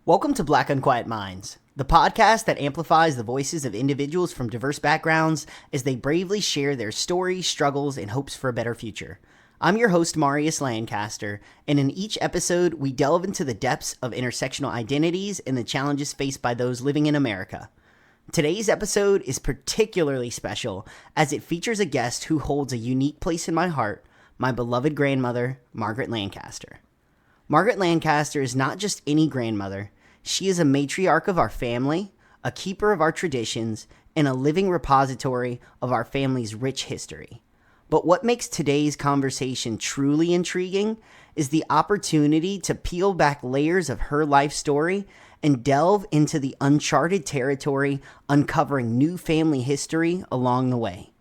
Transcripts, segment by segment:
Welcome to Black Unquiet Minds, the podcast that amplifies the voices of individuals from diverse backgrounds as they bravely share their stories, struggles, and hopes for a better future. I'm your host, Marius Lancaster, and in each episode, we delve into the depths of intersectional identities and the challenges faced by those living in America. Today's episode is particularly special as it features a guest who holds a unique place in my heart, my beloved grandmother, Margaret Lancaster. Margaret Lancaster is not just any grandmother. She is a matriarch of our family, a keeper of our traditions, and a living repository of our family's rich history. But what makes today's conversation truly intriguing is the opportunity to peel back layers of her life story and delve into the uncharted territory, uncovering new family history along the way.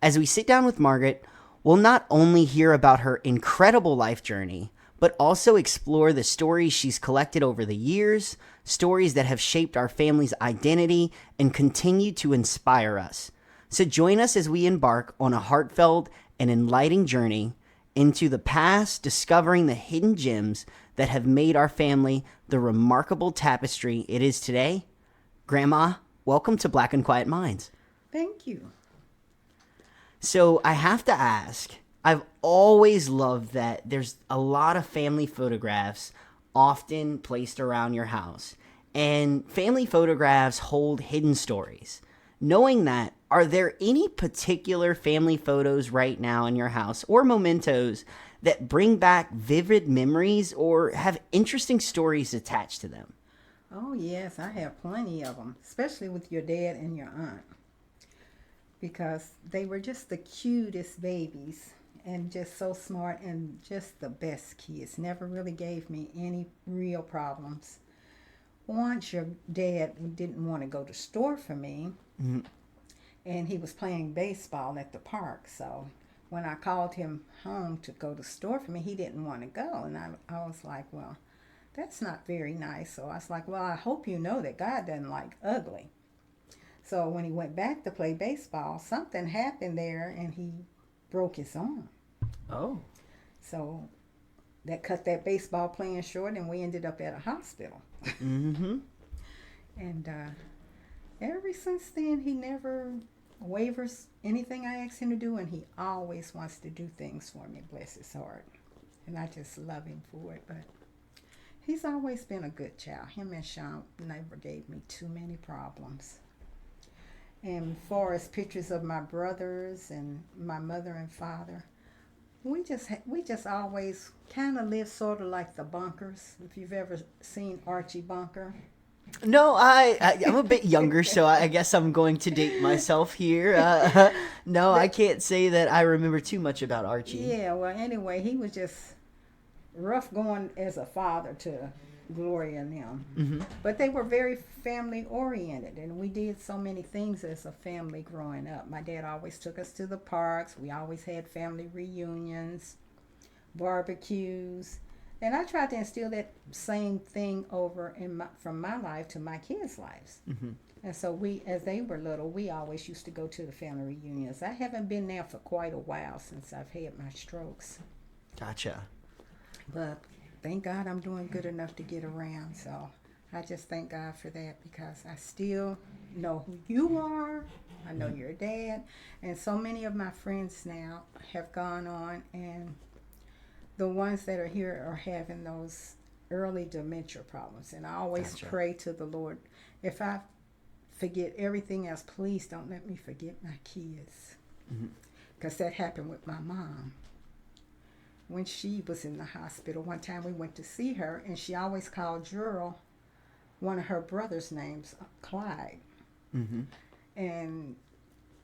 As we sit down with Margaret, we'll not only hear about her incredible life journey, but also explore the stories she's collected over the years, stories that have shaped our family's identity and continue to inspire us. So join us as we embark on a heartfelt and enlightening journey into the past, discovering the hidden gems that have made our family the remarkable tapestry it is today. Grandma, welcome to Black and Quiet Minds. Thank you. So I have to ask, I've always loved that there's a lot of family photographs often placed around your house, and family photographs hold hidden stories. Knowing that, are there any particular family photos right now in your house or mementos that bring back vivid memories or have interesting stories attached to them? Oh, yes, I have plenty of them, especially with your dad and your aunt, because they were just the cutest babies and just so smart and just the best kids. Never really gave me any real problems. Once your dad didn't want to go to the store for me, and he was playing baseball at the park. So when I called him home to go to the store for me, he didn't want to go. And I was like, well, that's not very nice. So I was like, well, I hope you know that God doesn't like ugly. So when he went back to play baseball, something happened there and he broke his arm. Oh. So that cut that baseball playing short and we ended up at a hospital. Mm-hmm. And ever since then, he never wavers anything I ask him to do, and he always wants to do things for me, bless his heart. And I just love him for it. But he's always been a good child. Him and Sean never gave me too many problems. And as far as pictures of my brothers and my mother and father, we just always kind of live sort of like the Bunkers. If you've ever seen Archie Bunker. No, I'm a bit younger, so I guess I'm going to date myself here. No, I can't say that I remember too much about Archie. Yeah, well, anyway, he was just rough going as a father to Gloria and them. Mm-hmm. But they were very family oriented, and we did so many things as a family growing up. My dad always took us to the parks. We always had family reunions, barbecues. And I tried to instill that same thing over from my life to my kids' lives. Mm-hmm. And so as they were little, we always used to go to the family reunions. I haven't been there for quite a while since I've had my strokes. Gotcha. But thank God I'm doing good enough to get around. So I just thank God for that, because I still know who you are. I know your dad. And so many of my friends now have gone on, and the ones that are here are having those early dementia problems. And I always pray to the Lord, if I forget everything else, please don't let me forget my kids. Because that happened with my mom. When she was in the hospital, one time we went to see her, and she always called Gerald one of her brother's names, Clyde. Mm-hmm. And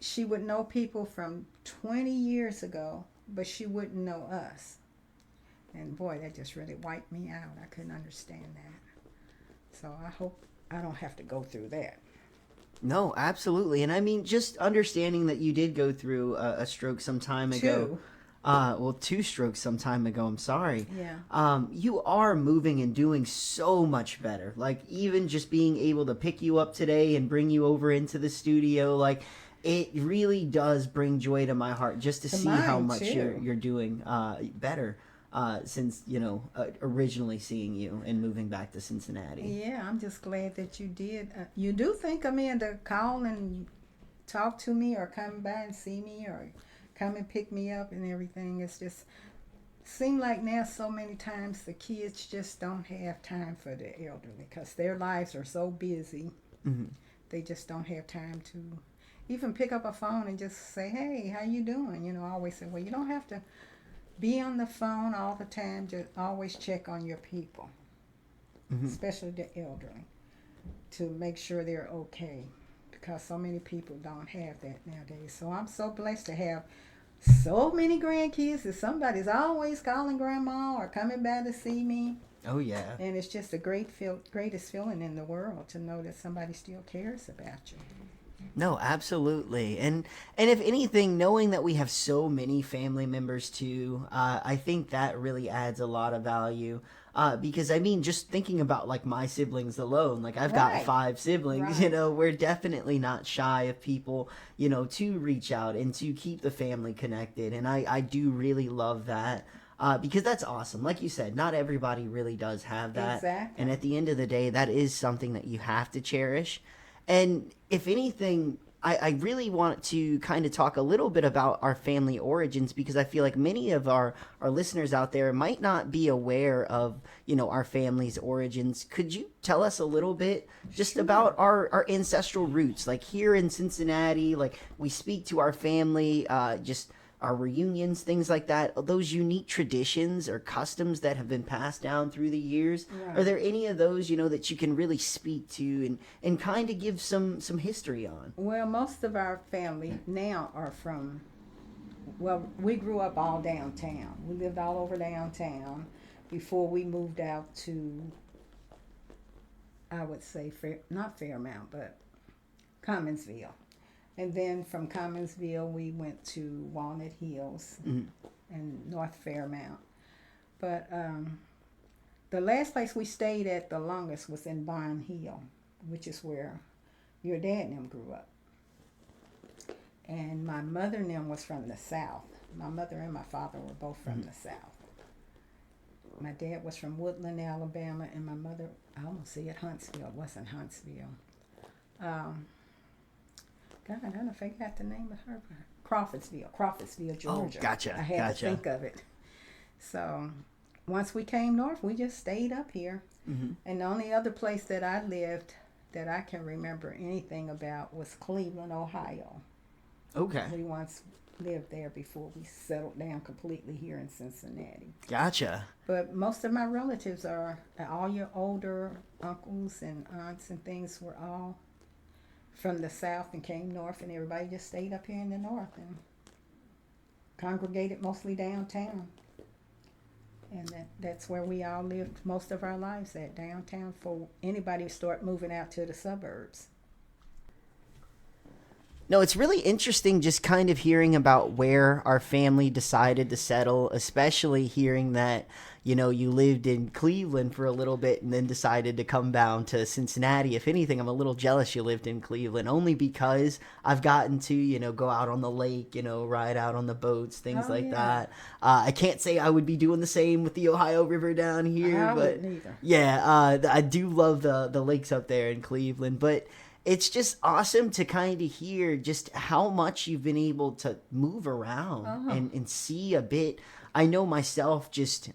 she would know people from 20 years ago, but she wouldn't know us. And boy, that just really wiped me out. I couldn't understand that. So I hope I don't have to go through that. No, absolutely. And I mean, just understanding that you did go through a stroke some time ago. Two strokes some time ago, I'm sorry. Yeah. You are moving and doing so much better. Like, even just being able to pick you up today and bring you over into the studio, like, it really does bring joy to my heart just to see how much you're doing better. since originally seeing you and moving back to Cincinnati. Yeah, I'm just glad that you did. You do think of me and to call and talk to me or come by and see me or come and pick me up and everything. It's just seem like now so many times the kids just don't have time for the elderly because their lives are so busy. Mm-hmm. They just don't have time to even pick up a phone and just say, hey, how you doing? I always say, well, you don't have to be on the phone all the time. Just always check on your people, Mm-hmm. especially the elderly, to make sure they're okay because so many people don't have that nowadays. So I'm so blessed to have so many grandkids that somebody's always calling grandma or coming by to see me. Oh yeah. And it's just the greatest feeling in the world to know that somebody still cares about you. No, absolutely. And if anything, knowing that we have so many family members too, I think that really adds a lot of value. Because I mean, just thinking about like my siblings alone, like I've got Right. 5 siblings, Right. we're definitely not shy of people, to reach out and to keep the family connected. And I do really love that. Because that's awesome. Like you said, not everybody really does have that. Exactly. And at the end of the day, that is something that you have to cherish. And if anything, I really want to kind of talk a little bit about our family origins because I feel like many of our listeners out there might not be aware of, our family's origins. Could you tell us a little bit just Sure. about our ancestral roots? Like here in Cincinnati, like we speak to our family, just our reunions, things like that, those unique traditions or customs that have been passed down through the years. Right. Are there any of those, that you can really speak to and kind of give some history on? Well, most of our family now are from, well, we grew up all downtown. We lived all over downtown before we moved out to, I would say, not Fairmount, but Commonsville. And then from Commonsville, we went to Walnut Hills Mm-hmm. and North Fairmount. But the last place we stayed at the longest was in Barn Hill, which is where your dad and them grew up. And my mother and them was from the South. My mother and my father were both from the South. My dad was from Woodland, Alabama, and my mother, I almost said Huntsville. It wasn't Huntsville. God, I forgot the name of her. Crawfordsville, Georgia. Oh, gotcha. I had to think of it. So once we came north, we just stayed up here. Mm-hmm. And the only other place that I lived that I can remember anything about was Cleveland, Ohio. Okay. We once lived there before we settled down completely here in Cincinnati. Gotcha. But most of my relatives are, all your older uncles and aunts and things were all from the South and came north, and everybody just stayed up here in the north and congregated mostly downtown. And that's where we all lived most of our lives, at downtown, for anybody to start moving out to the suburbs. No, it's really interesting just kind of hearing about where our family decided to settle, especially hearing that, you lived in Cleveland for a little bit and then decided to come down to Cincinnati. If anything, I'm a little jealous you lived in Cleveland, only because I've gotten to, go out on the lake, ride out on the boats, things like that. I can't say I would be doing the same with the Ohio River down here, I but wouldn't either. yeah, I do love the lakes up there in Cleveland, but it's just awesome to kind of hear just how much you've been able to move around and see a bit. I know myself,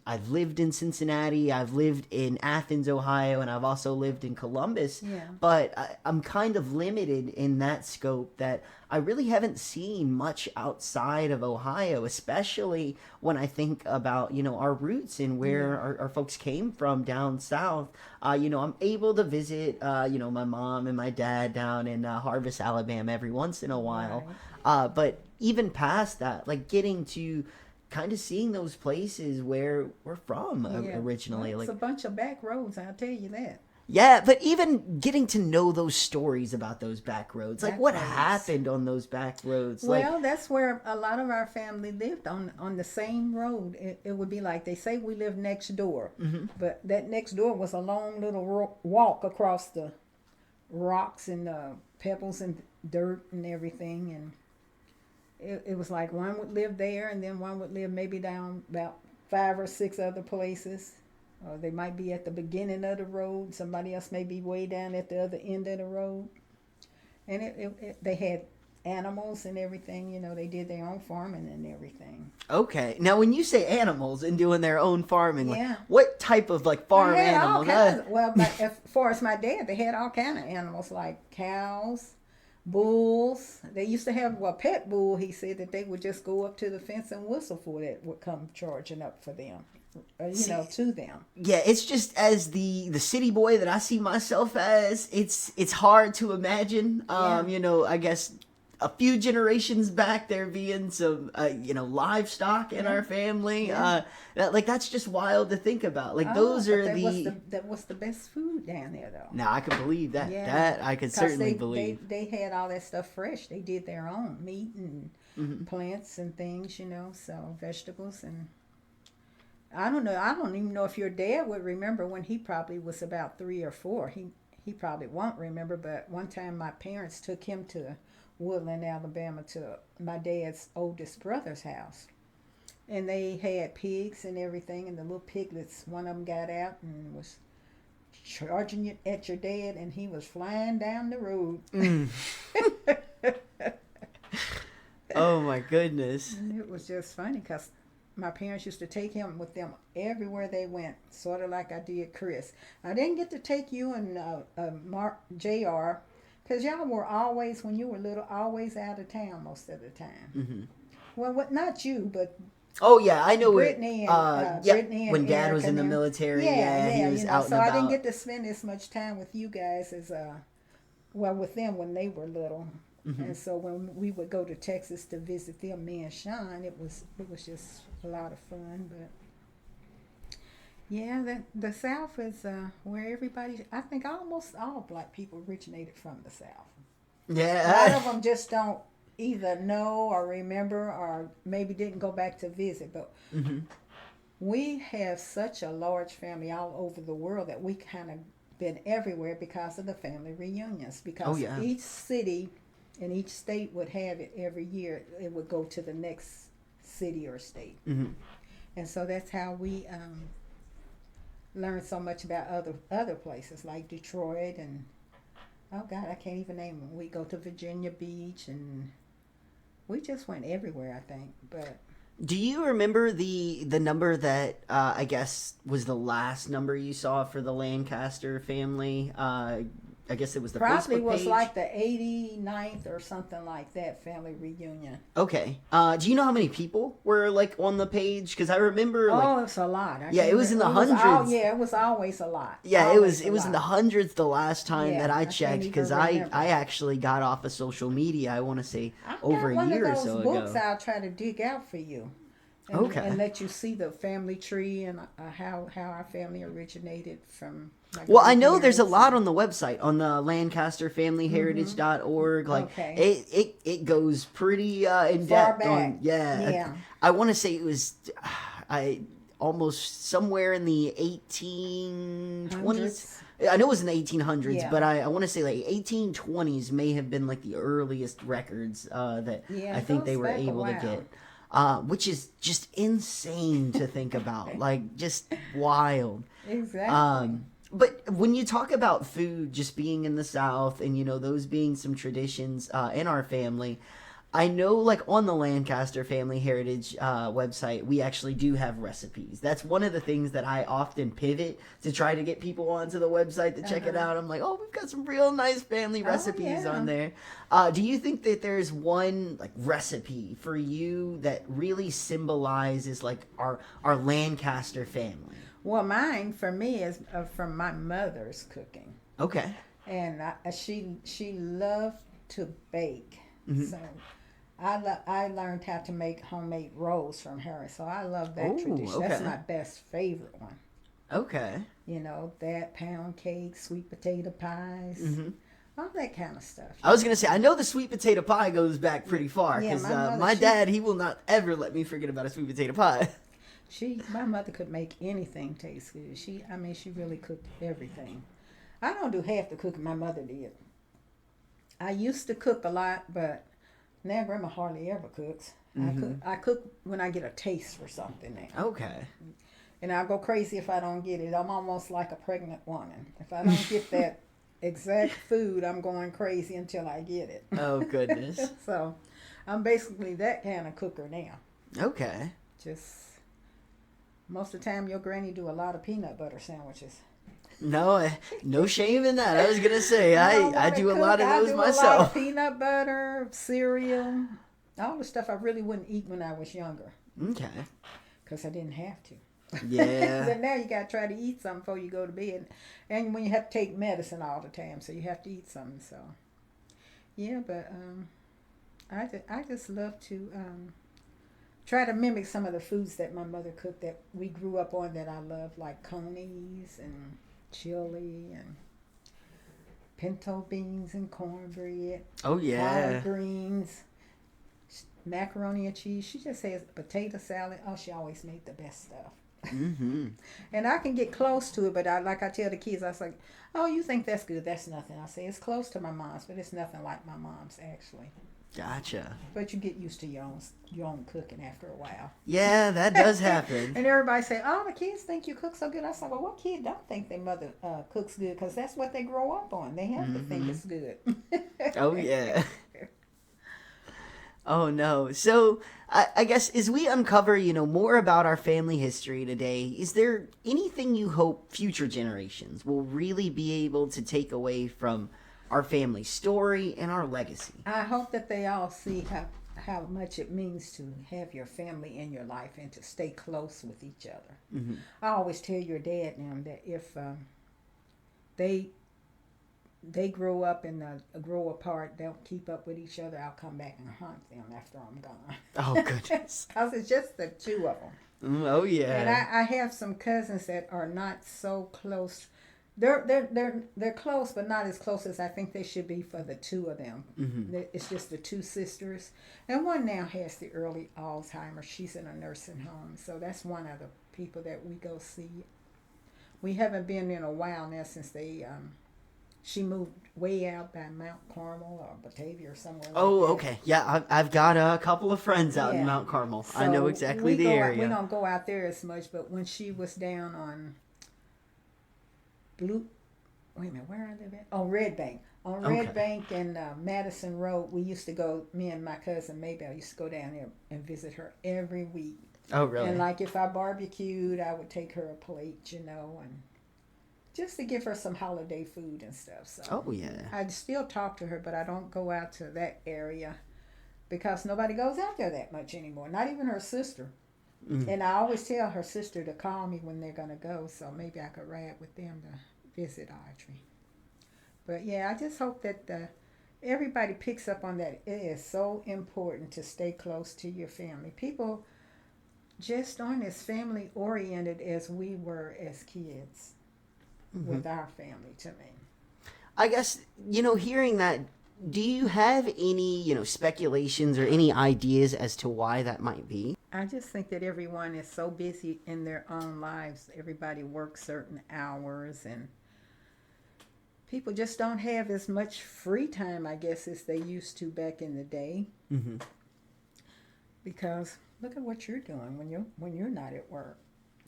I've lived in Cincinnati, I've lived in Athens, Ohio, and I've also lived in Columbus. Yeah. But I'm kind of limited in that scope that I really haven't seen much outside of Ohio, especially when I think about, our roots and where our folks came from down south. I'm able to visit, my mom and my dad down in Harvest, Alabama every once in a while. Right. But even past that, like getting to kind of seeing those places where we're from originally. Well, it's a bunch of back roads, I'll tell you that. Yeah, but even getting to know those stories about those back roads, like what roads. happened on those back roads. Well, that's where a lot of our family lived, on the same road. It would be like, they say we live next door, but that next door was a long little walk across the rocks and pebbles and dirt and everything, and it was like one would live there and then one would live maybe down about 5 or 6 other places. Or they might be at the beginning of the road. Somebody else may be way down at the other end of the road. And they had animals and everything. You know, they did their own farming and everything. Okay. Now, when you say animals and doing their own farming, Yeah. like, what type of like farm They had animals? all kinds. Well, as far as my dad, they had all kind of animals like cows, bulls. They used to have a pet bull. He said that they would just go up to the fence and whistle for that would come charging up for them. To them. Yeah, it's just as the city boy that I see myself as, it's hard to imagine. I guess a few generations back there being some livestock in our family. Yeah. That's just wild to think about. Like those are that was the best food down there though. Now I can believe that. Yeah. That I could certainly believe. They had all that stuff fresh. They did their own meat and plants and things, so vegetables and I don't know. I don't even know if your dad would remember when he probably was about 3 or 4. He probably won't remember, but one time my parents took him to Woodland, Alabama, to my dad's oldest brother's house. And they had pigs and everything, and the little piglets, one of them got out and was charging at your dad, and he was flying down the road. Oh, my goodness. And it was just funny because my parents used to take him with them everywhere they went, sort of like I did Chris. I didn't get to take you and Mark Jr. because y'all were always, when you were little, always out of town most of the time. Mm-hmm. Well, not you, but oh yeah, I know Brittany and Brittany and when Dad Eric was in the them. military, Yeah, he was out so and I about. didn't get to spend as much time with you guys as with them when they were little. Mm-hmm. And so when we would go to Texas to visit them, me and Sean, it was just a lot of fun. But yeah, the South is where everybody, I think almost all black people originated from the South. Yeah. A lot of them just don't either know or remember or maybe didn't go back to visit. But we have such a large family all over the world that we kind of been everywhere because of the family reunions. Because each city and each state would have it every year. It would go to the next city or state. Mm-hmm. And so that's how we learned so much about other places like Detroit and, oh God, I can't even name them. We go to Virginia Beach and we just went everywhere, I think. But do you remember the number that I guess was the last number you saw for the Lancaster family? I guess it was the probably Facebook was page. Like the 89th or something like that family reunion. Okay. Do you know how many people were like on the page? Because I remember. It's a lot. It was in the hundreds. It was always a lot. Yeah, always it was in the hundreds the last time that I checked because I actually got off of social media. I want to say over a year or so ago. One of those books I'll try to dig out for you. And let you see the family tree and how our family originated from. Like well, I know there's a lot on the website, on the LancasterFamilyHeritage.org. Like it goes pretty in depth. I want to say it was almost somewhere in the 1820s. I know it was in the 1800s, but I want to say like 1820s may have been like the earliest records that I think they were able to get. Which is just insane to think about, like just wild. Exactly. But when you talk about food just being in the South and, those being some traditions in our family, I know like on the Lancaster Family Heritage website, we actually do have recipes. That's one of the things that I often pivot to try to get people onto the website to check it out. I'm like, we've got some real nice family recipes on there. Do you think that there's one like recipe for you that really symbolizes like our Lancaster family? Well, mine for me is from my mother's cooking. Okay. And she loved to bake, so I learned how to make homemade rolls from her. So I love that tradition. Okay. That's my best favorite one. Okay. That pound cake, sweet potato pies. All that kind of stuff. I was going to say, I know the sweet potato pie goes back pretty far because my dad, he will not ever let me forget about a sweet potato pie. My mother could make anything taste good. She really cooked everything. I don't do half the cooking my mother did. I used to cook a lot, but Now Grandma hardly ever cooks. I cook when I get a taste for something now. Okay. And I'll go crazy if I don't get it. I'm almost like a pregnant woman. If I don't get that exact food, I'm going crazy until I get it. Oh, goodness. So I'm basically that kind of cooker now. Okay. Just most of the time, your granny do a lot of peanut butter sandwiches. No, no shame in that. I was gonna say I do a lot of those myself. I do a lot of peanut butter, cereal, all the stuff I really wouldn't eat when I was younger. Okay. Because I didn't have to. Yeah. But now you gotta try to eat something before you go to bed, and when you have to take medicine all the time, so you have to eat something. So, yeah, but I just love to try to mimic some of the foods that my mother cooked that we grew up on that I love, like conies and chili and pinto beans and cornbread. Oh yeah. Collard greens, macaroni and cheese. She just says potato salad. Oh, she always made the best stuff. Mm-hmm. And I can get close to it, but I tell the kids, I was like, oh, you think that's good? That's nothing. I say it's close to my mom's, but it's nothing like my mom's actually. Gotcha. But you get used to your own cooking after a while. Yeah, that does happen. And everybody say, oh, the kids think you cook so good. I say, well, what kid don't think their mother cooks good? Because that's what they grow up on. They have to think it's good. Oh, yeah. Oh, no. So, I guess as we uncover, more about our family history today, is there anything you hope future generations will really be able to take away from our family story and our legacy? I hope that they all see how much it means to have your family in your life and to stay close with each other. Mm-hmm. I always tell your dad now that if they grow up and grow apart, don't keep up with each other, I'll come back and hunt them after I'm gone. Oh, goodness. Because it's just the two of them. Oh, yeah. And I have some cousins that are not so close. They're close, but not as close as I think they should be for the two of them. Mm-hmm. It's just the two sisters, and one now has the early Alzheimer's. She's in a nursing home, so that's one of the people that we go see. We haven't been in a while now since she moved way out by Mount Carmel or Batavia or somewhere. Oh, like that. okay. Yeah, I've got a couple of friends out in Mount Carmel. So I know exactly the area. We don't go out there as much, but when she was down on wait a minute, where I live at? On Red Bank. On Red Bank and Madison Road, we used to go, me and my cousin Maybelle used to go down there and visit her every week. Oh, really? And like if I barbecued, I would take her a plate, and just to give her some holiday food and stuff. So oh, yeah. I still talk to her, but I don't go out to that area because nobody goes out there that much anymore, not even her sister. Mm. And I always tell her sister to call me when they're going to go, so maybe I could ride with them to visit Audrey. But yeah, I just hope that everybody picks up on that. It is so important to stay close to your family. People just aren't as family oriented as we were as kids with our family, to me. I guess, hearing that, do you have any, speculations or any ideas as to why that might be? I just think that everyone is so busy in their own lives. Everybody works certain hours, and people just don't have as much free time, I guess, as they used to back in the day. Mm-hmm. Because look at what you're doing when you're not at work.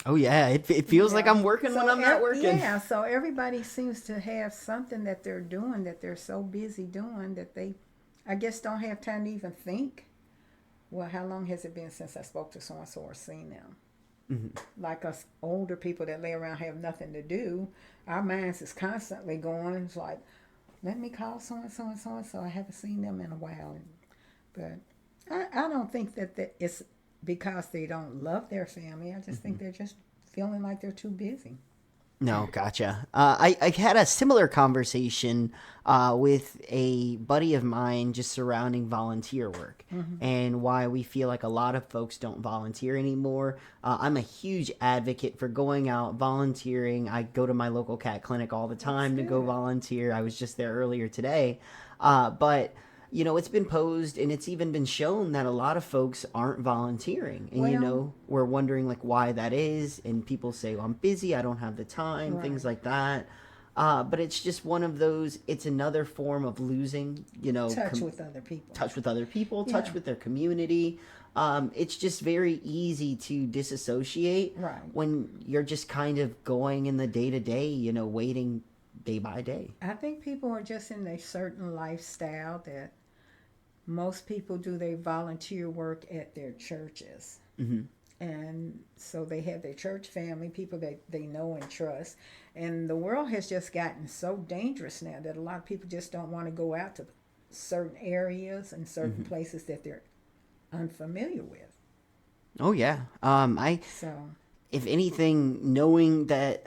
Oh, yeah. It feels like I'm working when I'm not working. Yeah, so everybody seems to have something that they're doing that they're so busy doing that they, I guess, don't have time to even think. Well, how long has it been since I spoke to so-and-so or seen them? Mm-hmm. Like us older people that lay around have nothing to do, our minds is constantly going. It's like, let me call so-and-so and so-and-so. I haven't seen them in a while. But I don't think that it's because they don't love their family. I just think they're just feeling like they're too busy. No, gotcha. I had a similar conversation with a buddy of mine just surrounding volunteer work and why we feel like a lot of folks don't volunteer anymore. I'm a huge advocate for going out, volunteering. I go to my local cat clinic all the time to go volunteer. I was just there earlier today. But it's been posed and it's even been shown that a lot of folks aren't volunteering. And, we're wondering, why that is. And people say, well, I'm busy. I don't have the time, things like that. But it's just one of those, it's another form of losing, Touch with other people. touch with other people, Yeah. touch with their community. It's just very easy to disassociate Right. when you're just kind of going in the day to day, waiting day by day. I think people are just in a certain lifestyle that most people do their volunteer work at their churches. Mm-hmm. And so they have their church family, people that they know and trust. And the world has just gotten so dangerous now that a lot of people just don't want to go out to certain areas and certain places that they're unfamiliar with. Oh yeah. So, If anything, knowing that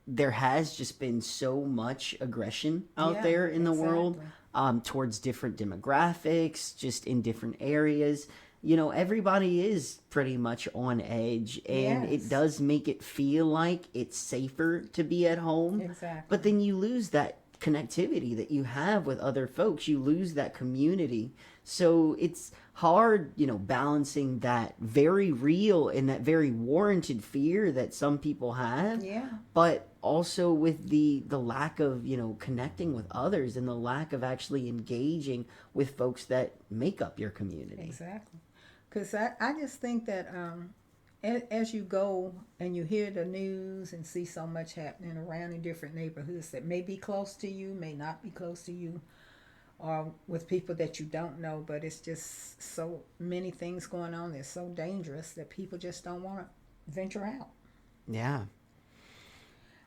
there has just been so much aggression out yeah, there in the world, exactly. towards different demographics, just in different areas. Everybody is pretty much on edge, and Yes. it does make it feel like it's safer to be at home. Exactly. But then you lose that connectivity that you have with other folks. You lose that community. So it's hard, balancing that very real and that very warranted fear that some people have, Yeah. but also with the lack of, connecting with others and the lack of actually engaging with folks that make up your community. Exactly. Because I just think that as you go and you hear the news and see so much happening around in different neighborhoods that may be close to you, may not be close to you, or with people that you don't know, but it's just so many things going on that's so dangerous that people just don't want to venture out. Yeah.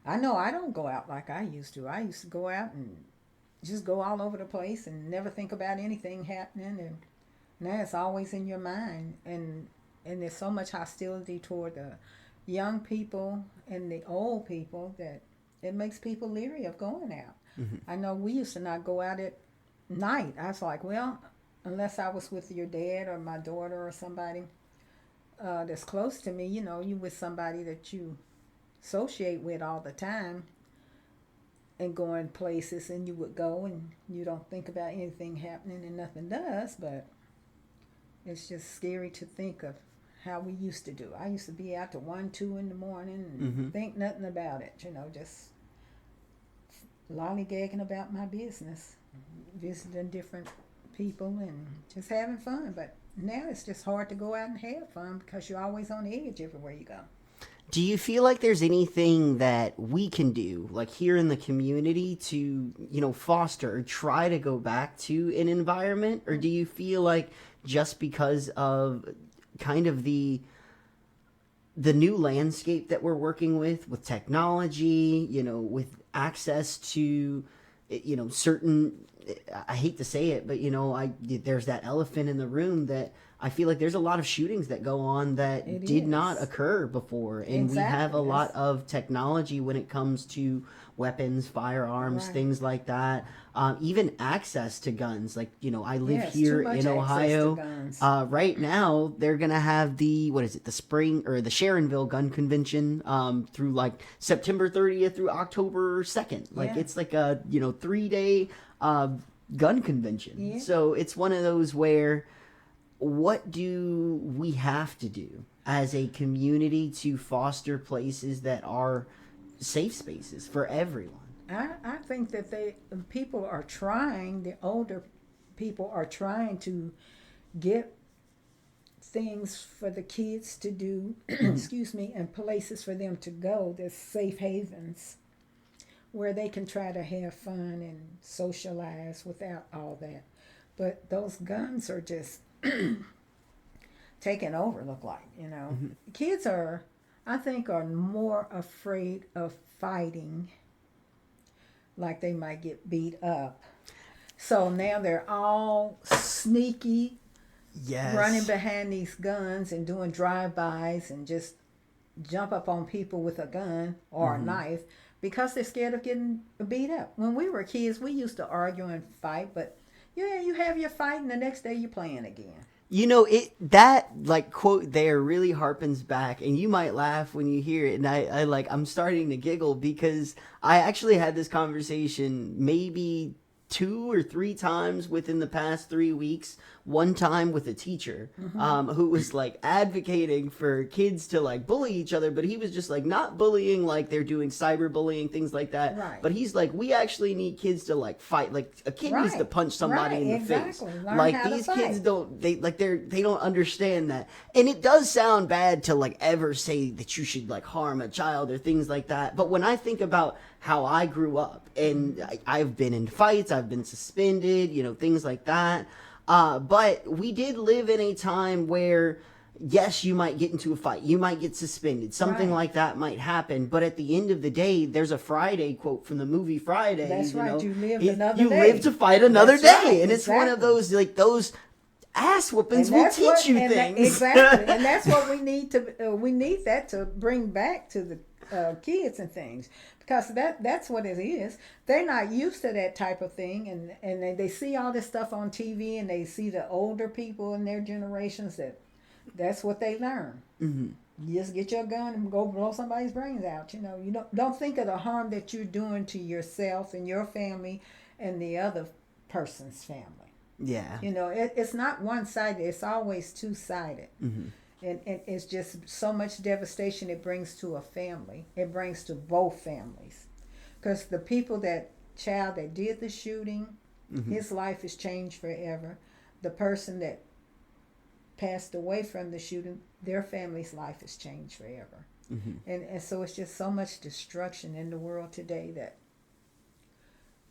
I know I don't go out like I used to. I used to go out and just go all over the place and never think about anything happening, and now it's always in your mind, and there's so much hostility toward the young people and the old people that it makes people leery of going out. I know we used to not go out at night. I was like, well, unless I was with your dad or my daughter or somebody that's close to me, you with somebody that you associate with all the time and going places, and you would go and you don't think about anything happening and nothing does, but it's just scary to think of how we used to do. I used to be out to 1, 2 in the morning and think nothing about it, just lollygagging about my business, visiting different people and just having fun. But now it's just hard to go out and have fun because you're always on edge everywhere you go. Do you feel like there's anything that we can do, like here in the community, to, foster or try to go back to an environment? Or do you feel like just because of kind of the new landscape that we're working with technology, with access to, certain, I hate to say it, but, there's that elephant in the room that I feel like there's a lot of shootings that go on that It did is. not occur before. And we have a Exactly. lot of technology when it comes to weapons, firearms, Right. things like that. Even access to guns. Like, I live Yes, here too much in access to Ohio. guns. Right now, they're going to have the spring or the Sharonville Gun Convention through like September 30th through October 2nd. Like, Yeah. it's like a, 3-day gun convention. Yeah. So it's one of those where, what do we have to do as a community to foster places that are safe spaces for everyone? I think that people are trying, the older people are trying to get things for the kids to do, excuse me, and places for them to go, there's safe havens where they can try to have fun and socialize without all that. But those guns are just taking over, look like, Kids are, I think, are more afraid of fighting, like they might get beat up. So now they're all sneaky, Yes. running behind these guns and doing drive-bys and just jump up on people with a gun or a knife because they're scared of getting beat up. When we were kids, we used to argue and fight, but yeah, you have your fight and the next day you're playing again. That like quote there really harpens back, and you might laugh when you hear it, and I'm starting to giggle because I actually had this conversation maybe 2 or 3 times within the past 3 weeks. One time with a teacher who was like advocating for kids to like bully each other, but he was just like not bullying like they're doing cyberbullying, things like that. Right. But he's like, we actually need kids to like fight. Like a kid needs to punch somebody in the face. Learn like how these to kids fight. they don't understand that. And it does sound bad to like ever say that you should like harm a child or things like that. But when I think about how I grew up, and I've been in fights, I've been suspended, things like that. But we did live in a time where, yes, you might get into a fight, you might get suspended, something like that might happen. But at the end of the day, there's a Friday quote from the movie Friday. That's right. You lived another day. You live to fight another day, right. and it's one of those those ass whoopings will teach you things. Exactly, and that's what we need to. We need that to bring back to the kids and things. Because that's what it is. They're not used to that type of thing, and they see all this stuff on TV, and they see the older people in their generations that's what they learn. Mm-hmm. You just get your gun and go blow somebody's brains out. You don't think of the harm that you're doing to yourself and your family and the other person's family. Yeah. It's not one-sided. It's always two-sided. Mm-hmm. And it's just so much devastation it brings to a family. It brings to both families. Because the child that did the shooting, his life is changed forever. The person that passed away from the shooting, their family's life is changed forever. Mm-hmm. And so it's just so much destruction in the world today that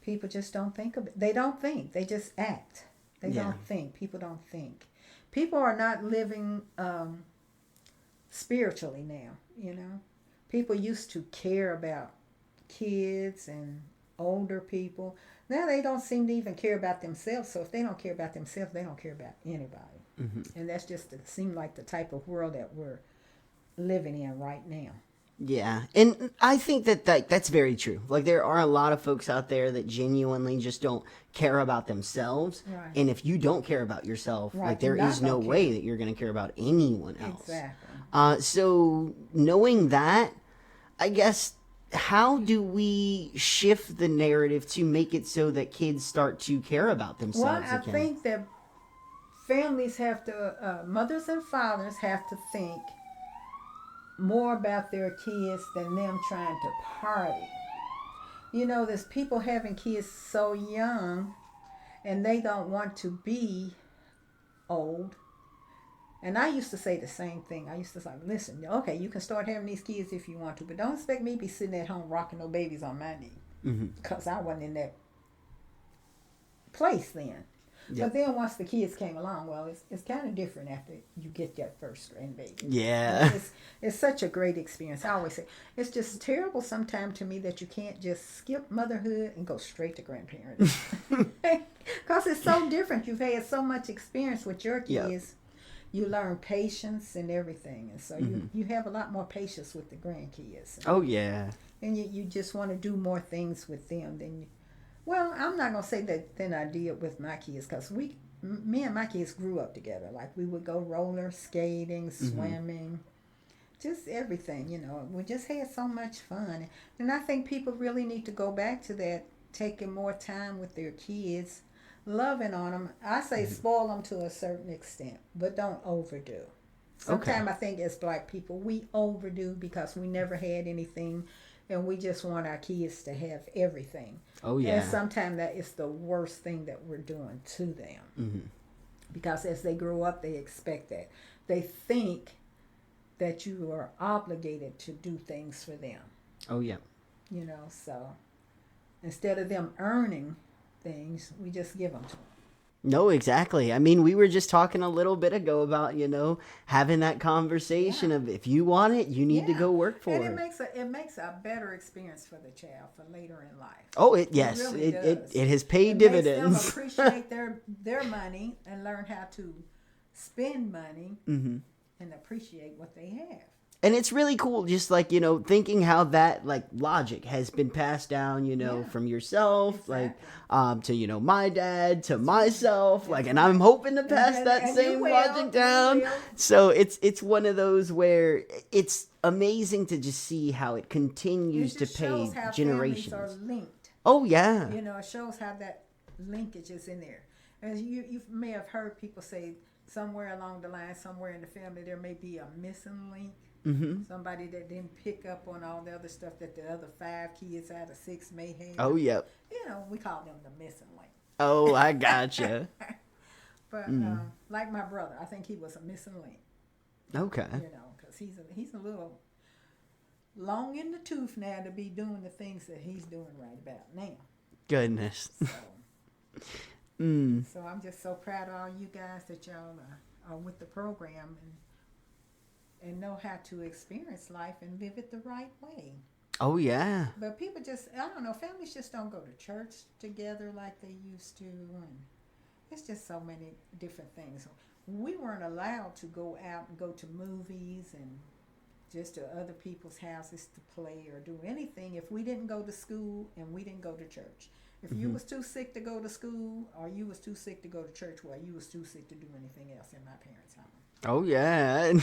people just don't think of it. They don't think. They just act. They don't think. People don't think. People are not living spiritually now, People used to care about kids and older people. Now they don't seem to even care about themselves. So if they don't care about themselves, they don't care about anybody. Mm-hmm. And that's just seem like the type of world that we're living in right now. Yeah, and I think that's very true. Like, there are a lot of folks out there that genuinely just don't care about themselves. Right. And if you don't care about yourself, like, there is no way that you're going to care about anyone else. Exactly. So knowing that, I guess, how do we shift the narrative to make it so that kids start to care about themselves again? I think that families have to, mothers and fathers have to think more about their kids than them trying to party. There's people having kids so young and they don't want to be old. And I used to say the same thing. I used to say, listen, okay, you can start having these kids if you want to, but don't expect me to be sitting at home rocking no babies on my knee. Because I wasn't in that place then. Yep. But then once the kids came along, well, it's kind of different after you get that first grandbaby. Yeah. It's such a great experience. I always say, it's just terrible sometimes to me that you can't just skip motherhood and go straight to grandparenting. Because it's so different. You've had so much experience with your kids. Yep. You learn patience and everything. And so you have a lot more patience with the grandkids. Oh, yeah. And you just want to do more things with them than you. Well, I'm not going to say that than I did with my kids, because me and my kids grew up together. Like, we would go roller skating, swimming, just everything, We just had so much fun. And I think people really need to go back to that, taking more time with their kids, loving on them. I say spoil them to a certain extent, but don't overdo. Sometimes I think as black people, we overdo because we never had anything. And we just want our kids to have everything. Oh, yeah. And sometimes that is the worst thing that we're doing to them. Mm-hmm. Because as they grow up, they expect that. They think that you are obligated to do things for them. Oh, yeah. So instead of them earning things, we just give them to them. No, exactly. I mean, we were just talking a little bit ago about, having that conversation of if you want it, you need to go work for it. And it makes a better experience for the child for later in life. Oh, it has paid dividends. Makes them appreciate their money and learn how to spend money and appreciate what they have. And it's really cool, just like, thinking how that, like, logic has been passed down, from yourself, like, to, my dad, to myself, like, and I'm hoping to pass that same logic down. So it's one of those where it's amazing to just see how it continues to pay generations. Families are linked. Oh, yeah. It shows how that linkages in there. As you may have heard people say somewhere along the line, somewhere in the family, there may be a missing link. Mm-hmm. Somebody that didn't pick up on all the other stuff that the other 5 kids out of 6 may have. Oh, yep. We call them the missing link. Oh, I gotcha. But like my brother, I think he was a missing link. Okay. Because he's a little long in the tooth now to be doing the things that he's doing right about now. Goodness. So I'm just so proud of all you guys that y'all are with the program and know how to experience life and live it the right way. Oh, yeah. But people just, I don't know, families just don't go to church together like they used to. And it's just so many different things. We weren't allowed to go out and go to movies and just to other people's houses to play or do anything if we didn't go to school and we didn't go to church. If you was too sick to go to school or you was too sick to go to church, well, you was too sick to do anything else in my parents' home. Oh, yeah.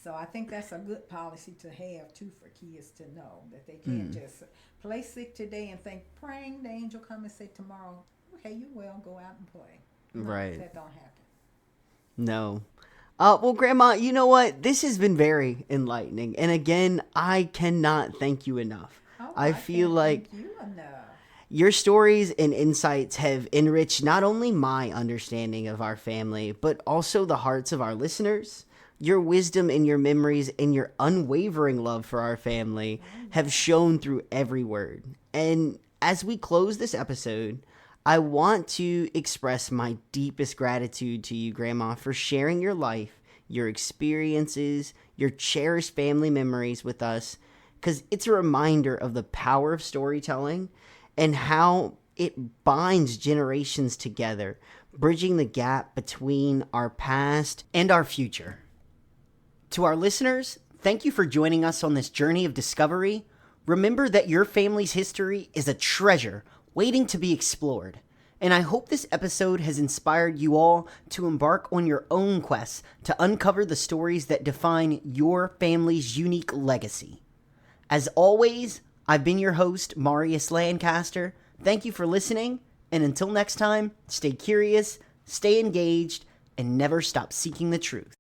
So I think that's a good policy to have, too, for kids to know that they can't just play sick today and think, praying the angel come and say tomorrow, okay, you will go out and play. No, right. That don't happen. No. Well, Grandma, you know what? This has been very enlightening. And again, I cannot thank you enough. I feel like thank you enough. Your stories and insights have enriched not only my understanding of our family, but also the hearts of our listeners. Your wisdom and your memories and your unwavering love for our family have shown through every word. And as we close this episode, I want to express my deepest gratitude to you, Grandma, for sharing your life, your experiences, your cherished family memories with us, because it's a reminder of the power of storytelling and how it binds generations together, bridging the gap between our past and our future. To our listeners, thank you for joining us on this journey of discovery. Remember that your family's history is a treasure waiting to be explored. And I hope this episode has inspired you all to embark on your own quest to uncover the stories that define your family's unique legacy. As always, I've been your host, Marius Lancaster. Thank you for listening, and until next time, stay curious, stay engaged, and never stop seeking the truth.